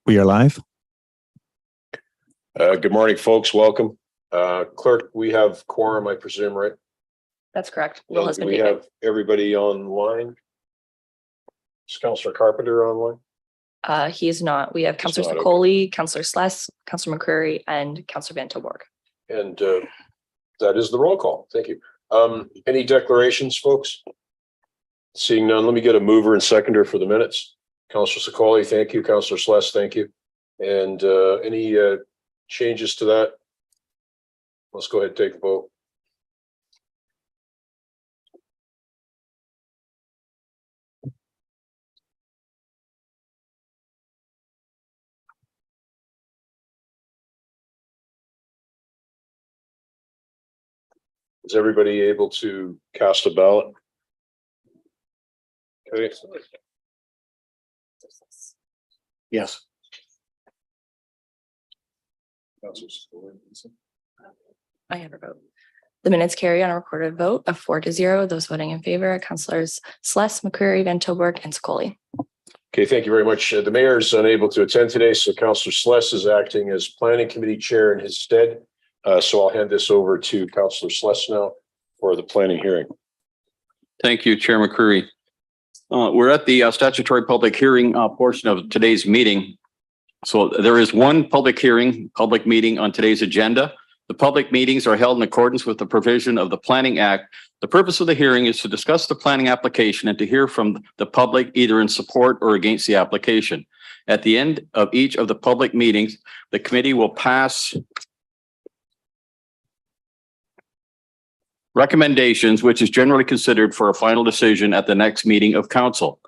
We are live. Good morning, folks. Welcome. Clerk, we have quorum, I presume, right? That's correct. Will has been We taken. have everybody online. Is Councillor Carpenter online? He is not. We have Councillor not, okay. Sicoli, Councillor Sless, Councillor McCreary, and Councillor Van Tilburg. And that is the roll call. Thank you. Any declarations, folks? Seeing none, let me get a mover and seconder for the minutes. Councillor Sicoli, thank you. Councillor Sless, thank you. And any changes to that? Let's go ahead and take a vote. Is everybody able to cast a ballot? Okay. Yes. I have a vote. The minutes carry on a recorded vote of 4-0. Those voting in favor are Councillors Sless, McCreary, Van Tilburg, and Sicoli. Okay, thank you very much. The mayor is unable to attend today, so Councillor Sless is acting as planning committee chair in his stead. So I'll hand this over to Councillor Sless now for the planning hearing. Thank you, Chair McCreary. We're at the statutory public hearing portion of today's meeting. So there is one public meeting on today's agenda. The public meetings are held in accordance with the provision of the Planning Act. The purpose of the hearing is to discuss the planning application and to hear from the public either in support or against the application. At the end of each of the public meetings, the committee will pass recommendations, which is generally considered for a final decision at the next meeting of council.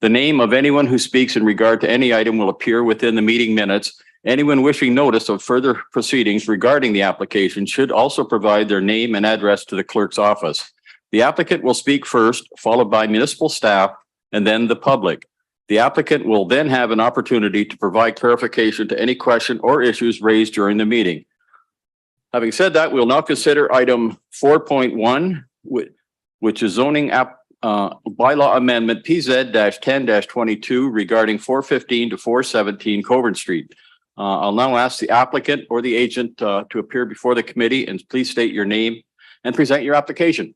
The name of anyone who speaks in regard to any item will appear within the meeting minutes. Anyone wishing notice of further proceedings regarding the application should also provide their name and address to the clerk's office. The applicant will speak first, followed by municipal staff, and then the public. The applicant will then have an opportunity to provide clarification to any question or issues raised during the meeting. Having said that, we'll now consider item 4.1, which is zoning bylaw amendment PZ-10-22 regarding 415 to 417 Coburn Street. I'll now ask the applicant or the agent to appear before the committee, and please state your name and present your application.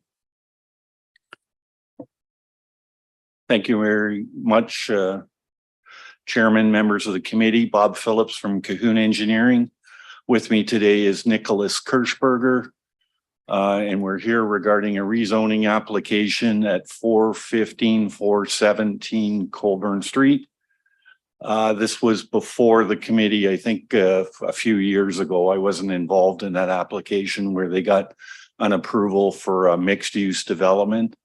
Thank you very much, Chairman, members of the committee. Bob Phillips from Cahoon Engineering. With me today is Nicholas Kirschberger, and we're here regarding a rezoning application at 415, 417 Colburn Street. This was before the committee, I think a few years ago. I wasn't involved in that application where they got an approval for a mixed use development.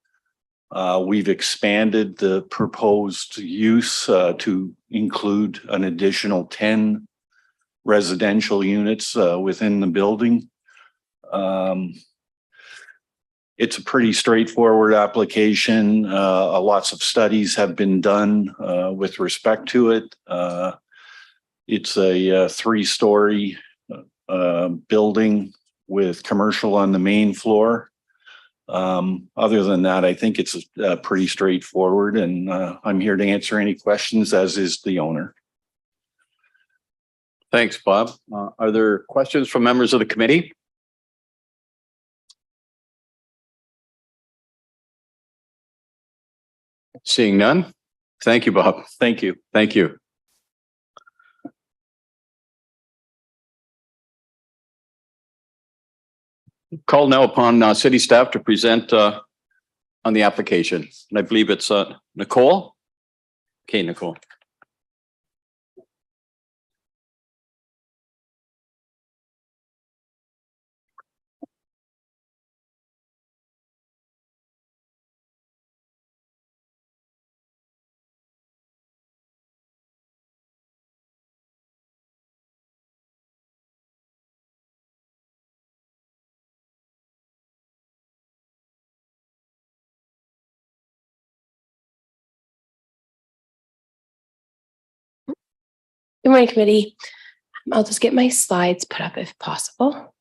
We've expanded the proposed use to include an additional 10 residential units within the building. It's a pretty straightforward application. Lots of studies have been done with respect to it. It's a 3-story building with commercial on the main floor. Other than that, I think it's pretty straightforward, and I'm here to answer any questions, as is the owner. Thanks, Bob. Are there questions from members of the committee? Seeing none. Thank you, Bob. Thank you. Thank you. Call now upon city staff to present on the application. And I believe it's Nicole. Okay, Nicole. Good morning, committee. I'll just get my slides put up if possible.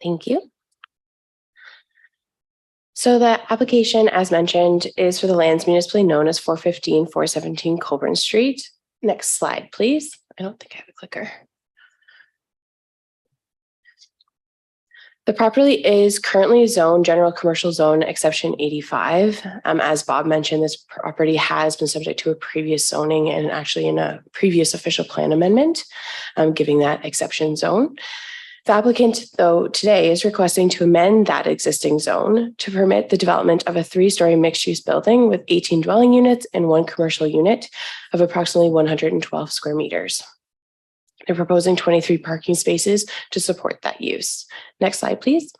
Thank you. So the application, as mentioned, is for the lands municipally known as 415, 417 Colburn Street. Next slide, please. I don't think I have a clicker. The property is currently zoned general commercial zone exception 85. As Bob mentioned, this property has been subject to a previous zoning and actually in a previous official plan amendment, giving that exception zone. The applicant, though, today is requesting to amend that existing zone to permit the development of a 3-story mixed-use building with 18 dwelling units and 1 commercial unit of approximately 112 square meters. They're proposing 23 parking spaces to support that use. Next slide, please.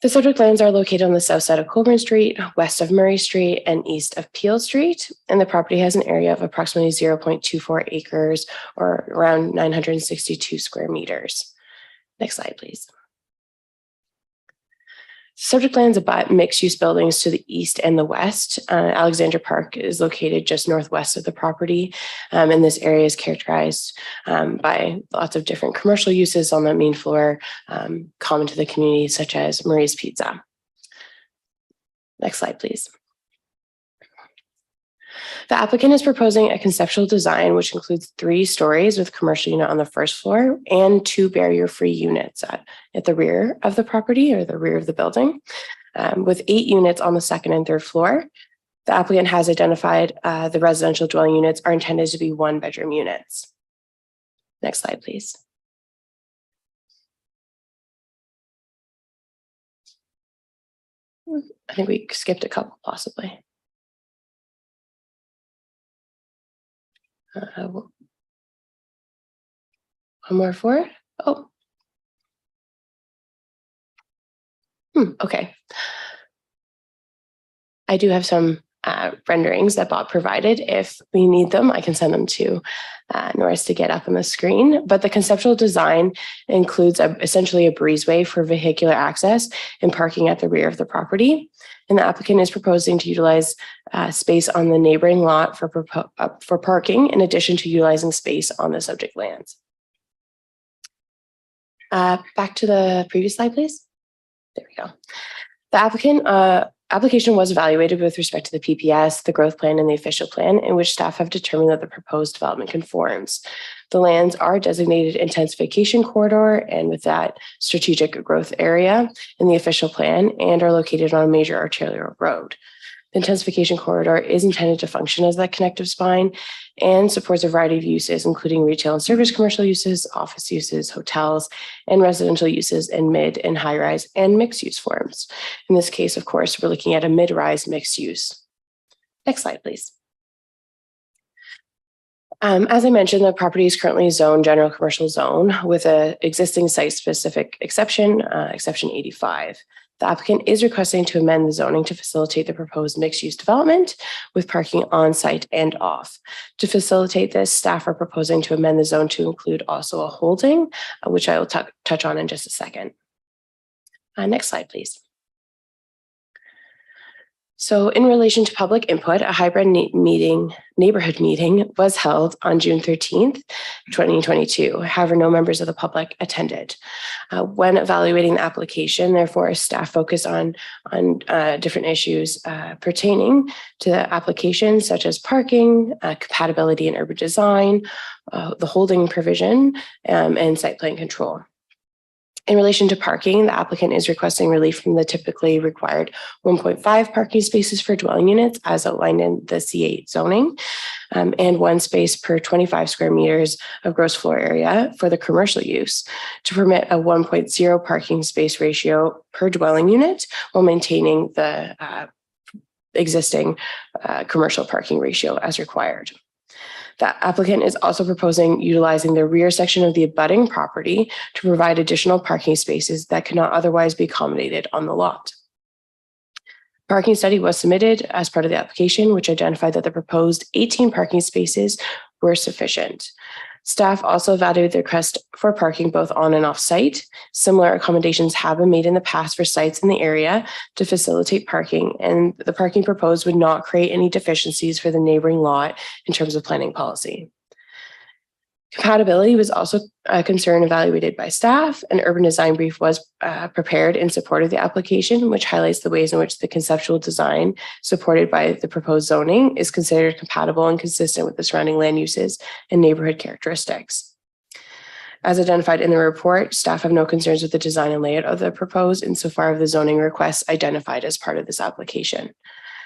The subject lands are located on the south side of Colburn Street, west of Murray Street, and east of Peel Street. And the property has an area of approximately 0.24 acres or around 962 square meters. Next slide, please. Subject lands abut mixed-use buildings to the east and the west. Alexandra Park is located just northwest of the property, and this area is characterized by lots of different commercial uses on the main floor, common to the community, such as Marie's Pizza. Next slide, please. The applicant is proposing a conceptual design which includes 3 stories with commercial unit on the first floor and 2 barrier-free units at the rear of the property or the rear of the building, with 8 units on the second and third floor. The applicant has identified the residential dwelling units are intended to be 1-bedroom units. Next slide, please. I think we skipped a couple possibly. One more forward. Oh. Okay. I do have some renderings that Bob provided. If we need them, I can send them to Norris to get up on the screen. But the conceptual design includes essentially a breezeway for vehicular access and parking at the rear of the property. And the applicant is proposing to utilize space on the neighboring lot for parking, in addition to utilizing space on the subject lands. Back to the previous slide, please. There we go. The application was evaluated with respect to the PPS, the growth plan, and the official plan, in which staff have determined that the proposed development conforms. The lands are designated intensification corridor and with that strategic growth area in the official plan and are located on a major arterial road. The intensification corridor is intended to function as that connective spine and supports a variety of uses, including retail and service commercial uses, office uses, hotels, and residential uses in mid and high-rise and mixed-use forms. In this case, of course, we're looking at a mid-rise mixed use. Next slide, please. As I mentioned, the property is currently zoned general commercial zone with an existing site-specific exception, exception 85. The applicant is requesting to amend the zoning to facilitate the proposed mixed-use development with parking on site and off. To facilitate this, staff are proposing to amend the zone to include also a holding, which I will touch on in just a second. Next slide, please. So in relation to public input, a hybrid neighborhood meeting was held on June 13th, 2022. However, no members of the public attended. When evaluating the application, therefore, staff focused on different issues pertaining to the application, such as parking, compatibility and urban design, the holding provision, and site plan control. In relation to parking, the applicant is requesting relief from the typically required 1.5 parking spaces for dwelling units as outlined in the C8 zoning, and 1 space per 25 square meters of gross floor area for the commercial use to permit a 1.0 parking space ratio per dwelling unit while maintaining the existing commercial parking ratio as required. The applicant is also proposing utilizing the rear section of the abutting property to provide additional parking spaces that cannot otherwise be accommodated on the lot. Parking study was submitted as part of the application, which identified that the proposed 18 parking spaces were sufficient. Staff also evaluated the request for parking both on and off site. Similar accommodations have been made in the past for sites in the area to facilitate parking, and the parking proposed would not create any deficiencies for the neighboring lot in terms of planning policy. Compatibility was also a concern evaluated by staff. An urban design brief was prepared in support of the application, which highlights the ways in which the conceptual design supported by the proposed zoning is considered compatible and consistent with the surrounding land uses and neighborhood characteristics. As identified in the report, staff have no concerns with the design and layout of the proposed insofar as the zoning requests identified as part of this application.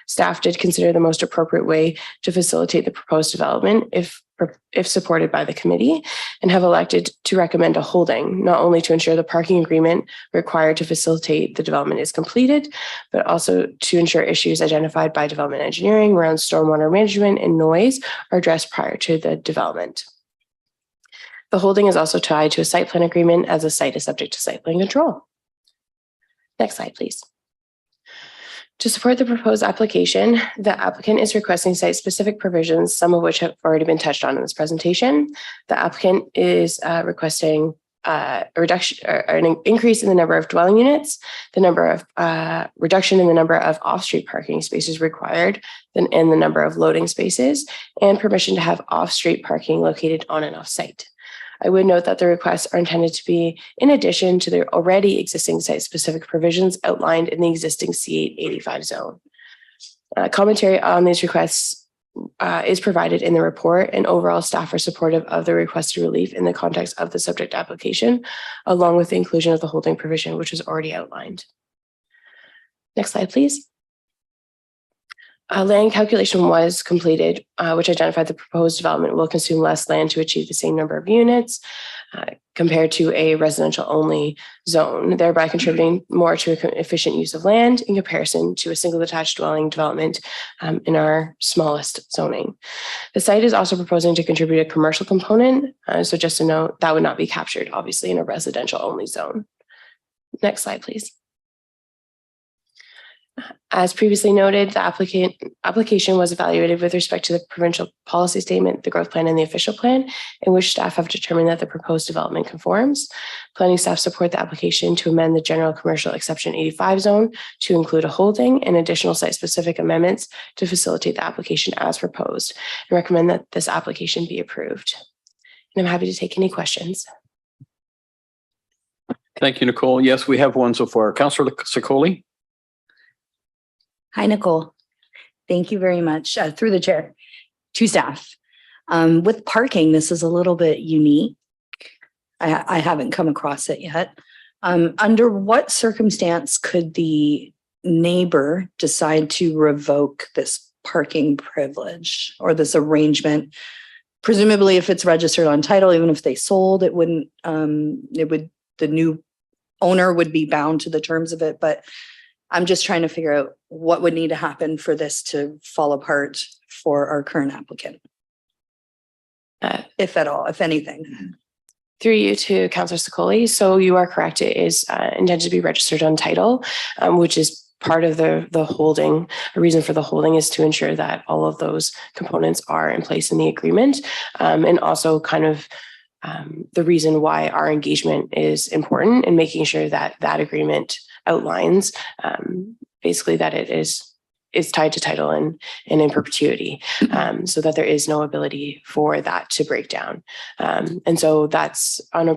Staff did consider the most appropriate way to facilitate the proposed development if supported by the committee, and have elected to recommend a holding, not only to ensure the parking agreement required to facilitate the development is completed, but also to ensure issues identified by development engineering around stormwater management and noise are addressed prior to the development. The holding is also tied to a site plan agreement as the site is subject to site plan control. Next slide, please. To support the proposed application, the applicant is requesting site-specific provisions, some of which have already been touched on in this presentation. The applicant is requesting a reduction or an increase in the number of dwelling units, the number of reduction in the number of off-street parking spaces required, and the number of loading spaces, and permission to have off-street parking located on and off-site. I would note that the requests are intended to be in addition to the already existing site-specific provisions outlined in the existing C885 zone. Commentary on these requests is provided in the report, and overall staff are supportive of the requested relief in the context of the subject application, along with the inclusion of the holding provision, which is already outlined. Next slide, please. Land calculation was completed, which identified the proposed development will consume less land to achieve the same number of units compared to a residential only zone, thereby contributing more to an efficient use of land in comparison to a single detached dwelling development in our smallest zoning. The site is also proposing to contribute a commercial component. So just to note, that would not be captured, obviously, in a residential only zone. Next slide, please. As previously noted, the application was evaluated with respect to the provincial policy statement, the growth plan, and the official plan, in which staff have determined that the proposed development conforms. Planning staff support the application to amend the general commercial exception 85 zone to include a holding and additional site-specific amendments to facilitate the application as proposed, and recommend that this application be approved. And I'm happy to take any questions. Thank you, Nicole. Yes, we have one so far. Councillor Sicoli. Hi, Nicole. Thank you very much. Through the chair to staff. With parking, this is a little bit unique. I haven't come across it yet. Under what circumstance could the neighbor decide to revoke this parking privilege or this arrangement? Presumably, if it's registered on title, even if they sold, it wouldn't, the new owner would be bound to the terms of it. But I'm just trying to figure out what would need to happen for this to fall apart for our current applicant. If at all, if anything. Through you to Councillor Sicoli. So you are correct. It is intended to be registered on title, which is part of the holding. A reason for the holding is to ensure that all of those components are in place in the agreement, and also kind of the reason why our engagement is important in making sure that that agreement outlines basically that it is tied to title and in perpetuity, so that there is no ability for that to break down. And so that's on a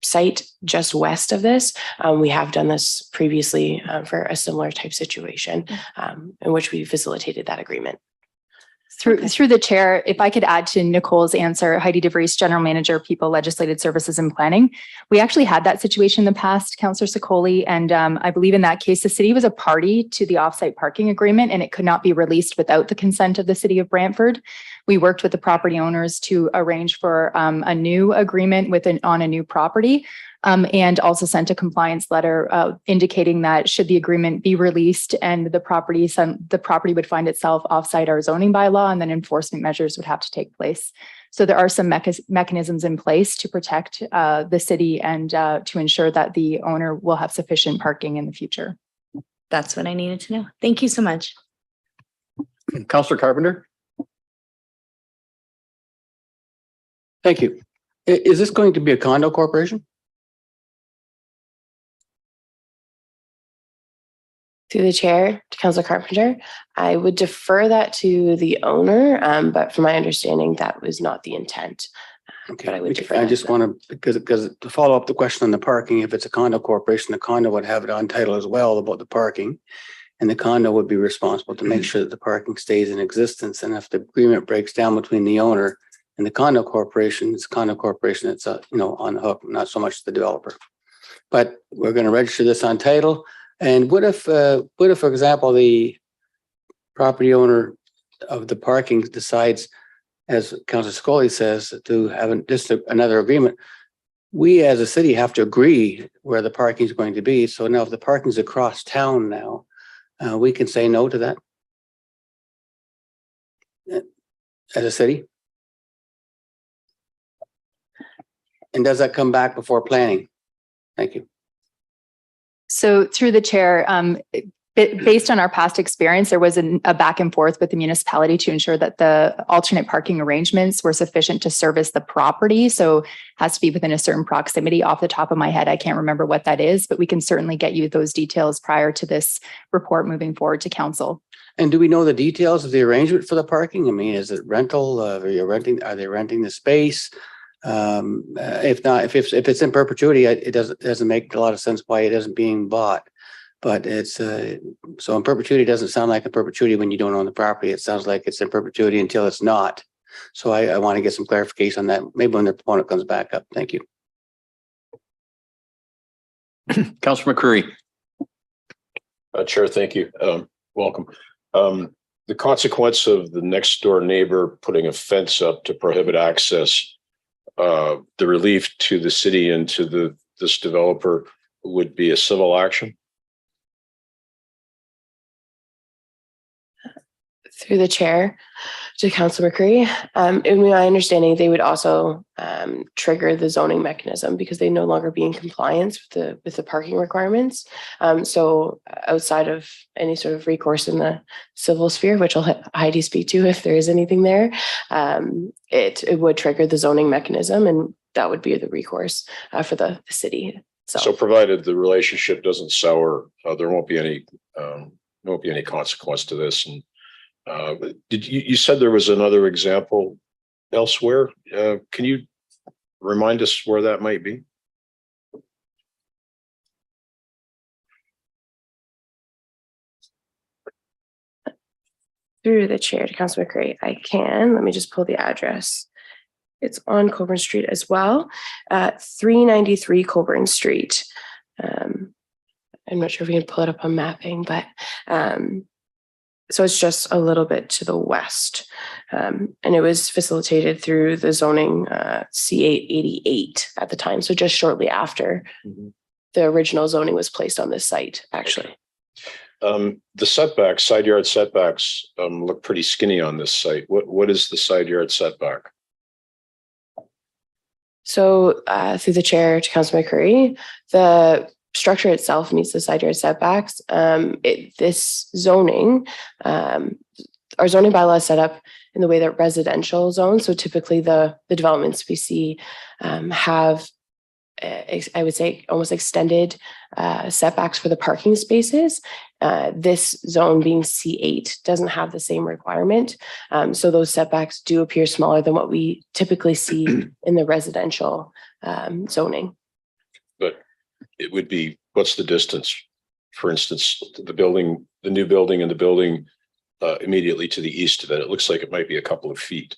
site just west of this. We have done this previously for a similar type situation in which we facilitated that agreement. Through the chair, if I could add to Nicole's answer, Heidi DeVries, General Manager, People, Legislative Services and Planning. We actually had that situation in the past, Councillor Sicoli, and I believe in that case, the city was a party to the offsite parking agreement and it could not be released without the consent of the city of Brantford. We worked with the property owners to arrange for a new agreement on a new property. And also sent a compliance letter indicating that should the agreement be released and the property would find itself offsite our zoning bylaw, and then enforcement measures would have to take place. So there are some mechanisms in place to protect the city and to ensure that the owner will have sufficient parking in the future. That's what I needed to know. Thank you so much. Councillor Carpenter. Thank you. Is this going to be a condo corporation? Through the chair to Councillor Carpenter, I would defer that to the owner, but from my understanding, that was not the intent. Okay, But I would defer I that just to want to, because to follow up the question on the parking, if it's a condo corporation, the condo would have it on title as well about the parking. And the condo would be responsible to make sure that the parking stays in existence. And if the agreement breaks down between the owner and the condo corporation, it's condo corporation, it's on the hook, not so much the developer. But we're going to register this on title. And what if, for example, the property owner of the parking decides, as Councilor Scully says, to have just another agreement? We as a city have to agree where the parking is going to be. So now if the parking is across town now, we can say no to that as a city. And does that come back before planning? Thank you. So through the chair, based on our past experience, there was a back and forth with the municipality to ensure that the alternate parking arrangements were sufficient to service the property. So it has to be within a certain proximity. Off the top of my head, I can't remember what that is, but we can certainly get you those details prior to this report moving forward to council. And do we know the details of the arrangement for the parking? I mean, is it rental? Are they renting the space? If not, if it's in perpetuity, it doesn't make a lot of sense why it isn't being bought. But it's so in perpetuity doesn't sound like a perpetuity when you don't own the property. It sounds like it's in perpetuity until it's not. So I want to get some clarification on that. Maybe when the proponent comes back up. Thank you. Councilor McCreary. Chair, thank you. Welcome. The consequence of the next door neighbor putting a fence up to prohibit access, the relief to the city and to this developer would be a civil action. through the chair to Councilor McCreary. In my understanding, they would also trigger the zoning mechanism because they no longer be in compliance with the parking requirements. So outside of any sort of recourse in the civil sphere, which I'll let Heidi speak to if there is anything there, it would trigger the zoning mechanism, and that would be the recourse for the city. So provided the relationship doesn't sour, there won't be any consequence to this. And did you said there was another example elsewhere? Can you remind us where that might be? Through the chair to Councilor McCreary, I can. Let me just pull the address. It's on Coburn Street as well, 393 Coburn Street. I'm not sure if we can pull it up on mapping, but so it's just a little bit to the west. And it was facilitated through the zoning C888 at the time. So just shortly after the original zoning was placed on this site, actually. The setbacks, side yard setbacks look pretty skinny on this site. What is the side yard setback? So through the chair to Councilor McCreary, the structure itself meets the side yard setbacks. This zoning, our zoning bylaw is set up in the way that residential zones. So typically the developments we see have, I would say, almost extended setbacks for the parking spaces. This zone being C8 doesn't have the same requirement. So those setbacks do appear smaller than what we typically see in the residential zoning. But it would be, what's the distance? For instance, the new building and the building immediately to the east of it, it looks like it might be a couple of feet.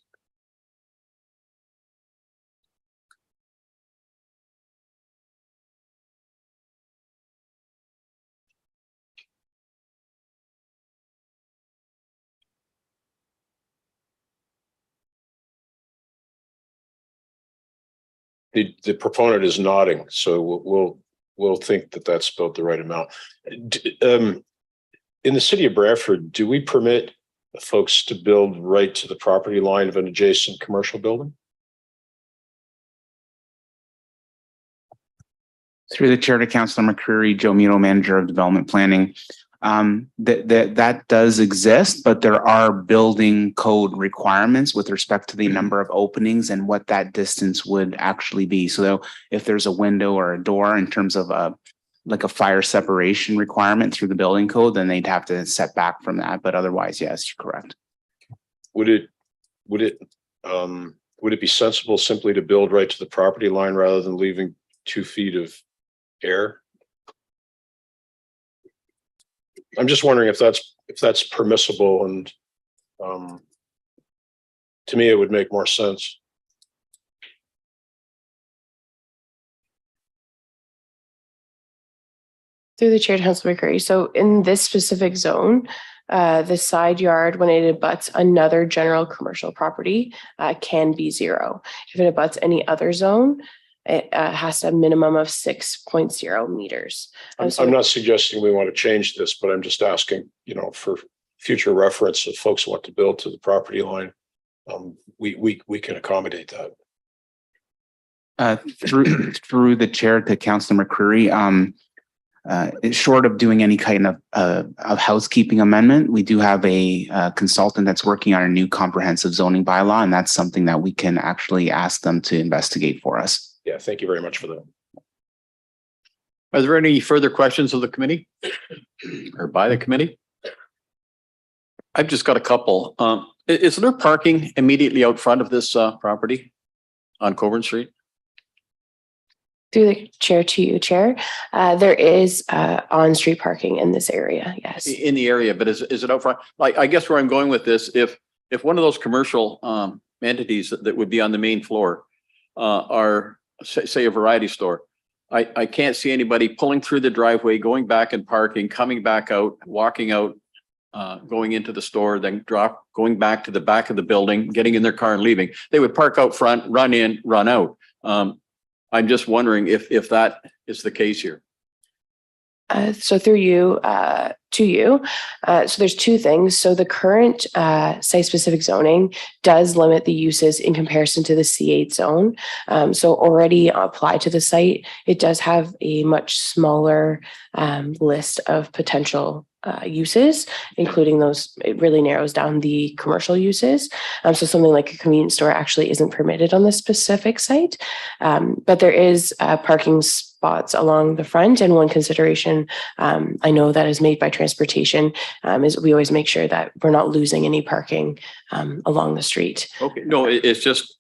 The proponent is nodding, so we'll think that that's about the right amount. In the city of Brantford, do we permit folks to build right to the property line of an adjacent commercial building? Through the chair to Councilor McCreary, Joe Muto, Manager of Development Planning. That does exist, but there are building code requirements with respect to the number of openings and what that distance would actually be. So if there's a window or a door in terms of like a fire separation requirement through the building code, then they'd have to set back from that. But otherwise, yes, you're correct. Would would it be sensible simply to build right to the property line rather than leaving 2 feet of air? I'm just wondering if that's permissible, and to me, it would make more sense. Through the chair, Councilor McCurry. So in this specific zone, the side yard, when it abuts another general commercial property, can be 0. If it abuts any other zone, it has to have a minimum of 6.0 meters. I'm not suggesting we want to change this, but I'm just asking, for future reference, if folks want to build to the property line, we can accommodate that. Through the chair to Councilor McCreary, short of doing any kind of housekeeping amendment, we do have a consultant that's working on a new comprehensive zoning bylaw, and that's something that we can actually ask them to investigate for us. Yeah, thank you very much for that. Are there any further questions of the committee or by the committee? I've just got a couple. Is there parking immediately out front of this property on Coburn Street? Through the chair to you, Chair, there is on-street parking in this area. Yes. In the area, but is it out front? Like, I guess where I'm going with this, if one of those commercial entities that would be on the main floor are say a variety store, I can't see anybody pulling through the driveway, going back and parking, coming back out, walking out, going into the store, then going back to the back of the building, getting in their car and leaving. They would park out front, run in, run out. I'm just wondering if that is the case here. So through you to you. So there's 2 things. So the current site-specific zoning does limit the uses in comparison to the C8 zone. So already applied to the site, it does have a much smaller list of potential uses, including those. It really narrows down the commercial uses. So something like a convenience store actually isn't permitted on this specific site. But there is parking spots along the front. And one consideration I know that is made by transportation is we always make sure that we're not losing any parking along the street. Okay, no, it's just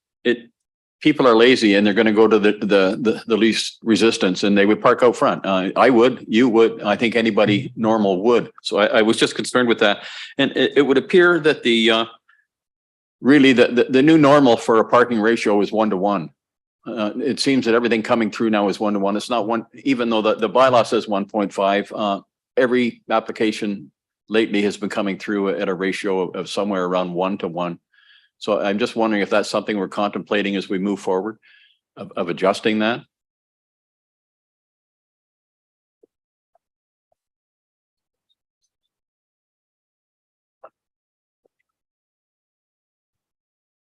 people are lazy and they're going to go to the least resistance and they would park out front. I would, you would, I think anybody normal would. So I was just concerned with that. And it would appear that really the new normal for a parking ratio is 1-to-1. It seems that everything coming through now is 1-to-1. It's not one, even though the bylaw says 1.5, every application lately has been coming through at a ratio of somewhere around 1-to-1. So I'm just wondering if that's something we're contemplating as we move forward of adjusting that.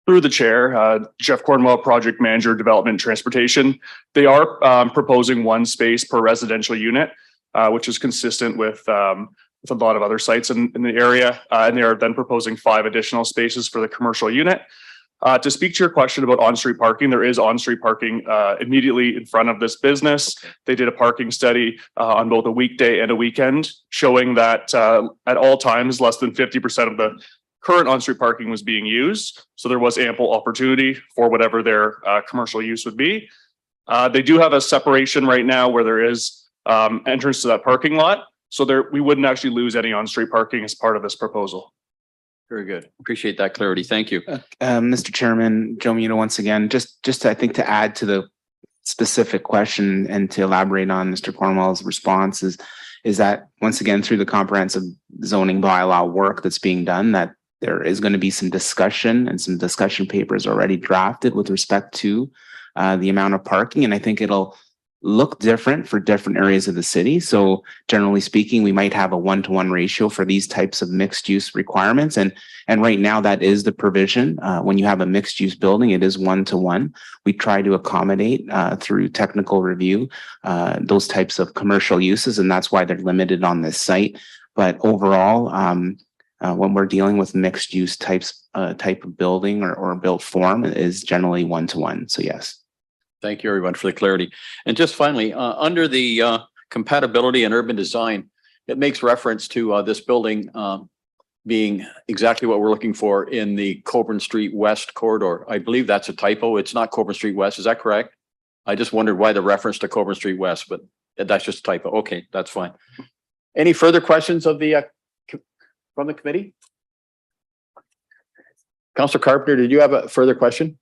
Through the chair, Jeff Cornwell, Project Manager, Development and Transportation. They are proposing 1 space per residential unit, which is consistent with a lot of other sites in the area. And they are then proposing 5 additional spaces for the commercial unit. To speak to your question about on-street parking, there is on-street parking immediately in front of this business. They did a parking study on both a weekday and a weekend, showing that at all times, less than 50% of the current on-street parking was being used. So there was ample opportunity for whatever their commercial use would be. They do have a separation right now where there is entrance to that parking lot. So we wouldn't actually lose any on-street parking as part of this proposal. Very good. Appreciate that clarity. Thank you. Mr. Chairman, Joe Muto once again, just I think to add to the specific question and to elaborate on Mr. Cornwell's response is that once again, through the comprehensive zoning bylaw work that's being done, that there is going to be some discussion and some discussion papers already drafted with respect to the amount of parking. And I think it'll look different for different areas of the city. So generally speaking, we might have a 1-to-1 ratio for these types of mixed use requirements. And right now that is the provision. When you have a mixed use building, it is 1-to-1. We try to accommodate through technical review those types of commercial uses, and that's why they're limited on this site. But overall, when we're dealing with mixed use type of building or built form, it is generally 1-to-1. So yes. Thank you, everyone, for the clarity. And just finally, under the compatibility and urban design, it makes reference to this building being exactly what we're looking for in the Coburn Street West corridor. I believe that's a typo. It's not Coburn Street West. Is that correct? I just wondered why the reference to Coburn Street West, but that's just a typo. Okay, that's fine. Any further questions of the from the committee? Councillor Carpenter, did you have a further question?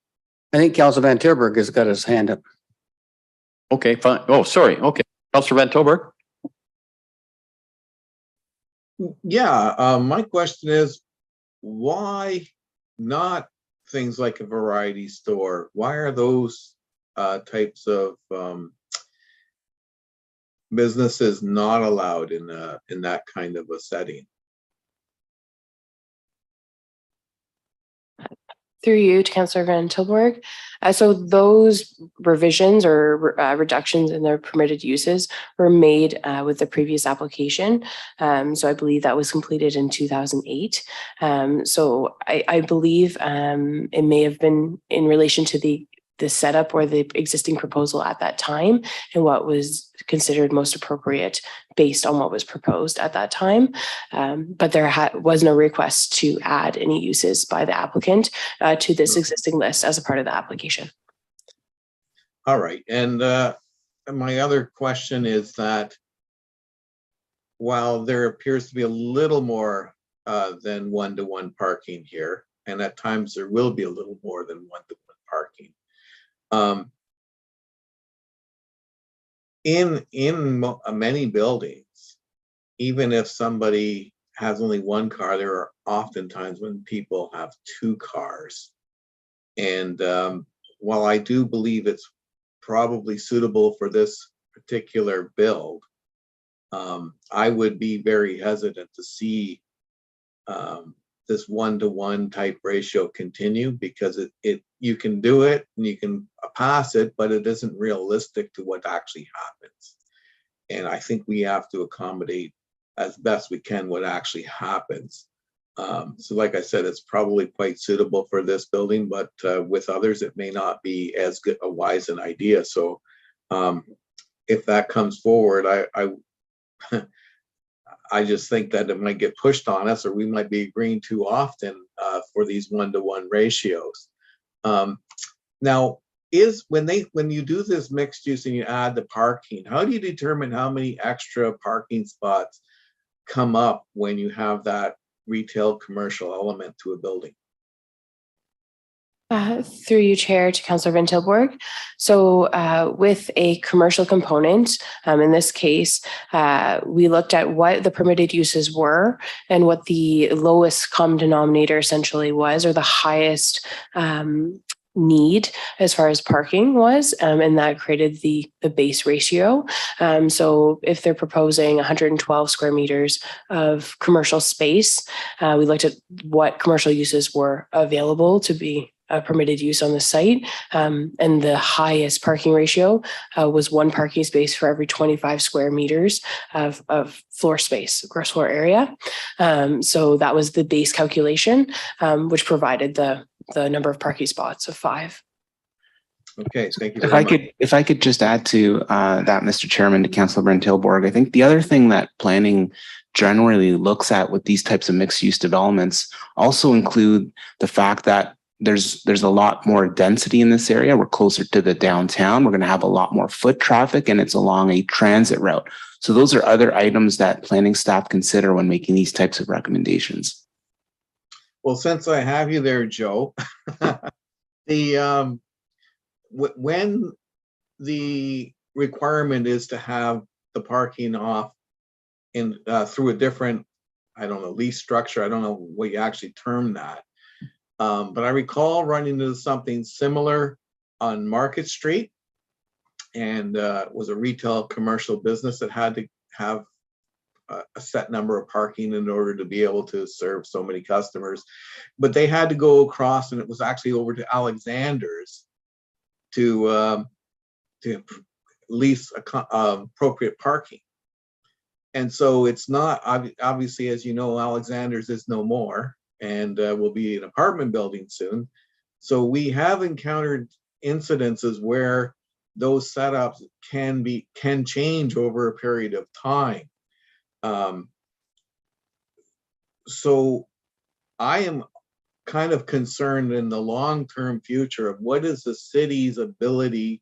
I think Council Van Tilburg has got his hand up. Okay, fine. Oh, sorry. Okay. Councillor Van Tilburg. Yeah, my question is, why not things like a variety store? Why are those types of businesses not allowed in that kind of a setting? Through you to Councillor Van Tilburg. So those revisions or reductions in their permitted uses were made with the previous application. So I believe that was completed in 2008. So I believe it may have been in relation to the setup or the existing proposal at that time and what was considered most appropriate based on what was proposed at that time. But there was no request to add any uses by the applicant to this existing list as a part of the application. All right. And my other question is that while there appears to be a little more than one-to-one parking here, and at times there will be a little more than one-to-one parking, in many buildings, even if somebody has only one car, there are oftentimes when people have two cars. And while I do believe it's probably suitable for this particular build, I would be very hesitant to see this one-to-one type ratio continue, because you can do it and you can pass it, but it isn't realistic to what actually happens. And I think we have to accommodate as best we can what actually happens. So like I said, it's probably quite suitable for this building, but with others, it may not be as good a wise an idea. So if that comes forward, I just think that it might get pushed on us, or we might be agreeing too often for these one-to-one ratios. Now, when you do this mixed use and you add the parking, how do you determine how many extra parking spots come up when you have that retail commercial element to a building? Through you, Chair, to Councillor Van Tilburg. So with a commercial component, in this case, we looked at what the permitted uses were and what the lowest common denominator essentially was, or the highest need as far as parking was, and that created the base ratio. So if they're proposing 112 square meters of commercial space, we looked at what commercial uses were available to be permitted use on the site, and the highest parking ratio was one parking space for every 25 square meters of floor space, gross floor area. So that was the base calculation, which provided the number of parking spots of 5. Okay, thank you very much. If I could just add to that, Mr. Chairman, to Councillor Van Tilburg, I think the other thing that planning generally looks at with these types of mixed use developments also include the fact that there's a lot more density in this area. We're closer to the downtown. We're going to have a lot more foot traffic, and it's along a transit route. So those are other items that planning staff consider when making these types of recommendations. Well, since I have you there, Joe, when the requirement is to have the parking off in through a different, I don't know, lease structure, I don't know what you actually term that. But I recall running into something similar on Market Street, and it was a retail commercial business that had to have a set number of parking in order to be able to serve so many customers. But they had to go across, and it was actually over to Alexander's to lease appropriate parking. And so it's not, obviously, as you know, Alexander's is no more, and will be an apartment building soon. So we have encountered incidences where those setups can change over a period of time. So I am kind of concerned in the long-term future of what is the city's ability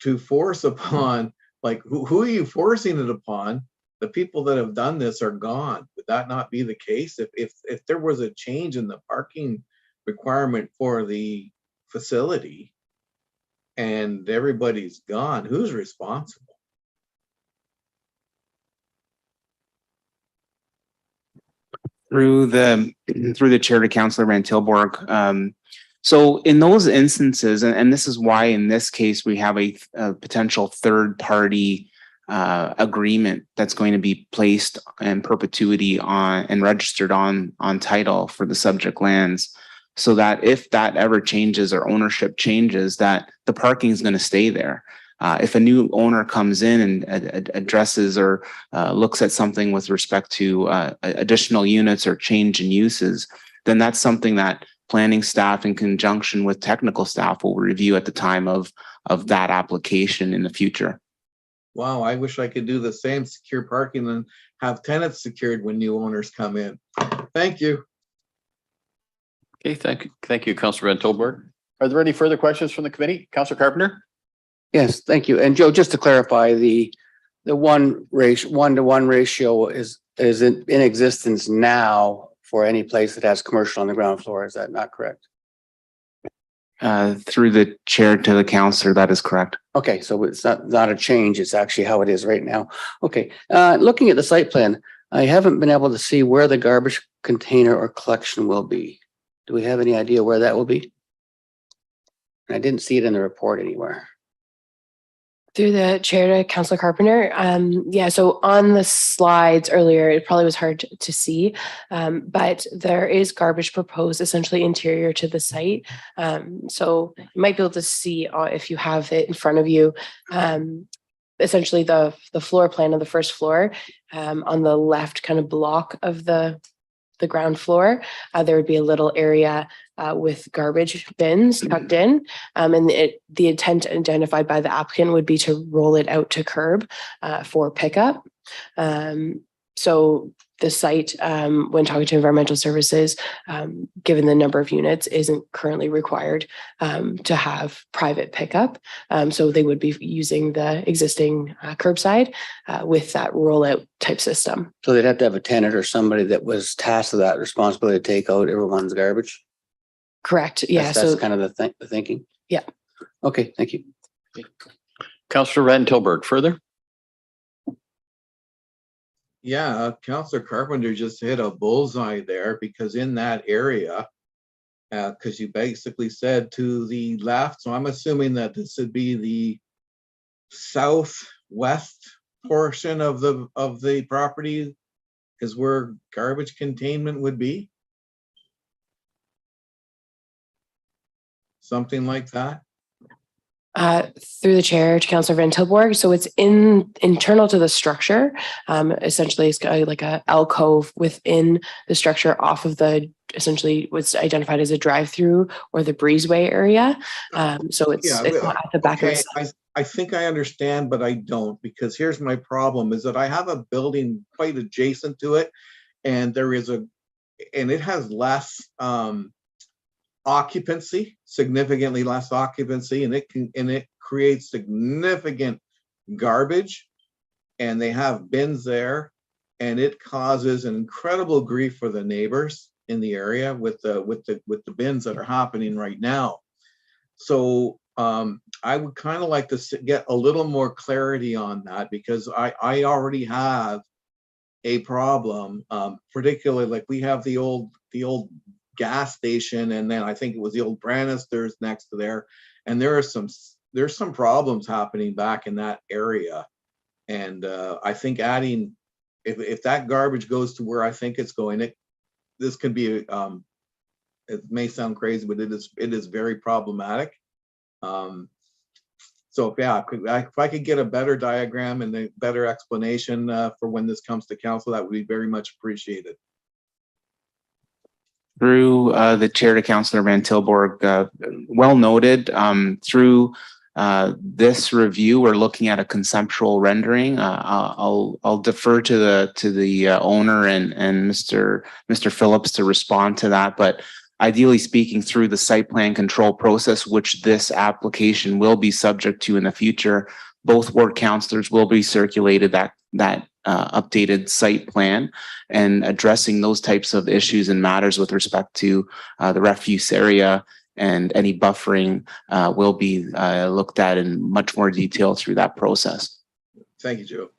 to force upon, like, who are you forcing it upon? The people that have done this are gone. Would that not be the case? If there was a change in the parking requirement for the facility and everybody's gone, who's responsible? Through the chair to Councillor Van Tilburg. So in those instances, and this is why in this case we have a potential third party agreement that's going to be placed in perpetuity on and registered on title for the subject lands, so that if that ever changes or ownership changes, that the parking is going to stay there. If a new owner comes in and addresses or looks at something with respect to additional units or change in uses, then that's something that planning staff in conjunction with technical staff will review at the time of that application in the future. Wow, I wish I could do the same, secure parking and have tenants secured when new owners come in. Thank you. Okay, thank you, Councillor Van Tilburg. Are there any further questions from the committee? Councillor Carpenter? Yes, thank you. And Joe, just to clarify, the 1:1 ratio is in existence now for any place that has commercial on the ground floor. Is that not correct? Through the chair to the councillor, that is correct. Okay, so it's not a change. It's actually how it is right now. Okay, looking at the site plan, I haven't been able to see where the garbage container or collection will be. Do we have any idea where that will be? I didn't see it in the report anywhere. Through the chair to Councillor Carpenter. Yeah, so on the slides earlier, it probably was hard to see, but there is garbage proposed essentially interior to the site. So you might be able to see if you have it in front of you, essentially the floor plan of the first floor on the left kind of block of the ground floor, there would be a little area with garbage bins tucked in. And the intent identified by the applicant would be to roll it out to curb for pickup. So the site, when talking to environmental services, given the number of units, isn't currently required to have private pickup. So they would be using the existing curbside with that rollout type system. So they'd have to have a tenant or somebody that was tasked with that responsibility to take out everyone's garbage? Correct. Yeah. That's kind of the thinking? Yeah. Okay, thank you. Councillor Van Tilburg, further? Yeah, Councillor Carpenter just hit a bullseye there, because in that area, because you basically said to the left, so I'm assuming that this would be the southwest portion of the property is where garbage containment would be. Something like that. Through the chair to Councillor Van Tilburg. So it's internal to the structure. Essentially, it's got like a alcove within the structure off of essentially what's identified as a drive-through or the breezeway area. So it's at the back of the I think I understand, but I don't, because here's my problem is that I have a building quite adjacent to it, and it has less occupancy, significantly less occupancy, and it creates significant garbage, and they have bins there, and it causes an incredible grief for the neighbors in the area with the bins that are happening right now. So I would kind of like to get a little more clarity on that, because I already have a problem, particularly like we have the old gas station, and then I think it was the old Branister's next to there, and there's some problems happening back in that area, and I think adding if that garbage goes to where I think it's going, this could be it may sound crazy, but it is very problematic. So yeah, if I could get a better diagram and a better explanation for when this comes to council, that would be very much appreciated. Through the chair to Councillor Van Tilburg, well noted. Through This review, we're looking at a conceptual rendering. I'll defer to the owner and Mr. Phillips to respond to that. But ideally speaking, through the site plan control process, which this application will be subject to in the future, both ward councillors will be circulated that updated site plan and addressing those types of issues and matters with respect to the refuse area and any buffering will be looked at in much more detail through that process. Thank you, Joe.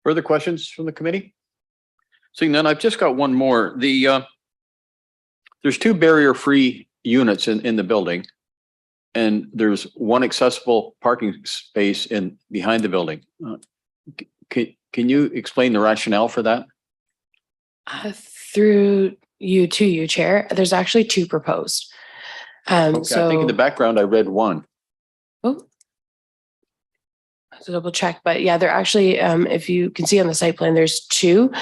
Further questions from the committee? Seeing none, I've just got one more. There's two barrier-free units in the building, and there's one accessible parking space behind the building. Can you explain the rationale for that? Through you, Chair, there's actually two proposed. Okay, I think in the background, I read one. Oh, I have to double check, but yeah, they're actually, if you can see on the site plan, there's two.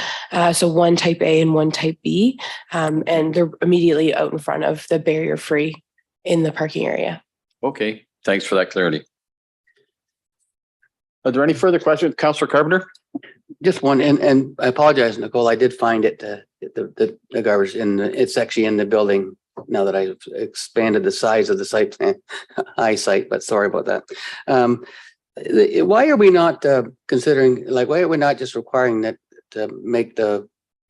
So one type A and one type B, and they're immediately out in front of the barrier free in the parking area. Okay, thanks for that clarity. Are there any further questions? Councillor Carpenter? Just one, and I apologize, Nicole, I did find it, the garbage it's actually in the building now that I've expanded the size of the site plan, eyesight, but sorry about that. Why are we not considering, like, why are we not just requiring that to make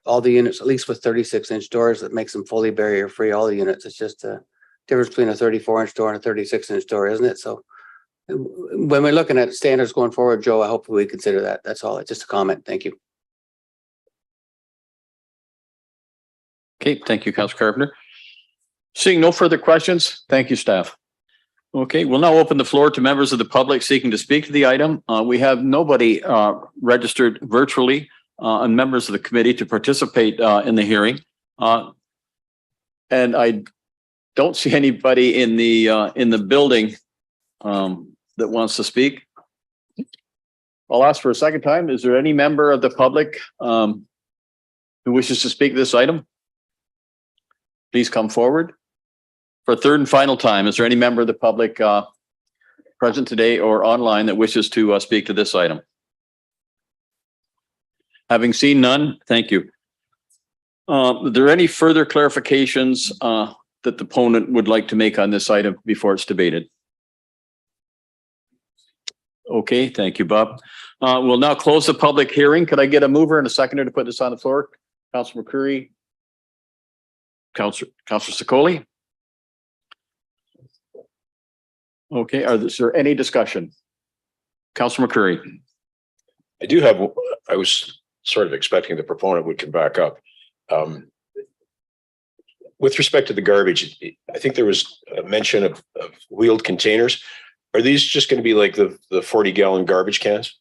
all the units, at least with 36-inch doors, that makes them fully barrier free, all the units? It's just a difference between a 34-inch door and a 36-inch door, isn't it? So when we're looking at standards going forward, Joe, I hope we consider that. That's all. Just a comment. Thank you. Okay, thank you, Councillor Carpenter. Seeing no further questions, thank you, staff. Okay, we'll now open the floor to members of the public seeking to speak to the item. We have nobody registered virtually and members of the committee to participate in the hearing. And I don't see anybody in the building that wants to speak. I'll ask for a second time. Is there any member of the public who wishes to speak to this item? Please come forward. For a third and final time, is there any member of the public present today or online that wishes to speak to this item? Having seen none, thank you. Are there any further clarifications that the opponent would like to make on this item before it's debated? Okay, thank you, Bob. We'll now close the public hearing. Could I get a mover and a seconder to put this on the floor? Councillor McCreary, Councillor Sicoli. Okay, is there any discussion? Councillor McCreary. I was sort of expecting the proponent would come back up. With respect to the garbage, I think there was a mention of wheeled containers. Are these just going to be like the 40-gallon garbage cans?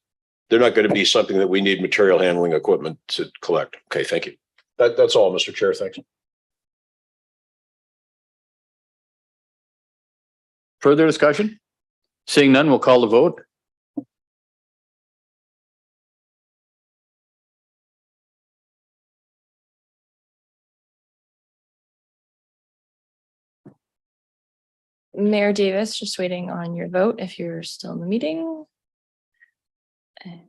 They're not going to be something that we need material handling equipment to collect. Okay, thank you. That's all, Mr. Chair. Thanks. Further discussion? Seeing none, we'll call the vote. Mayor Davis, just waiting on your vote if you're still in the meeting. And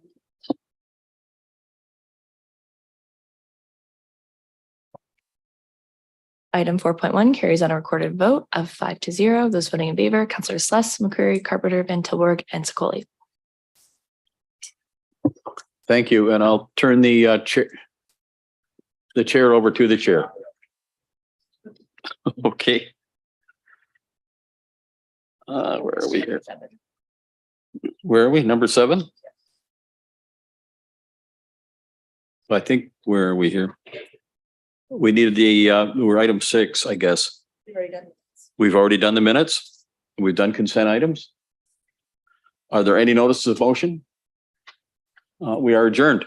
item 4.1 carries on a recorded vote of 5-0. Those voting in favor, Councillor Sless, McCreary, Carpenter, Van Tilburg, and Sicoli. Thank you, and I'll turn the chair over to the chair. Okay. Where are we here? Where are we? Number 7? I think, where are we here? We needed we're item 6, I guess. We've already done the minutes. We've done consent items. Are there any notices of motion? We are adjourned.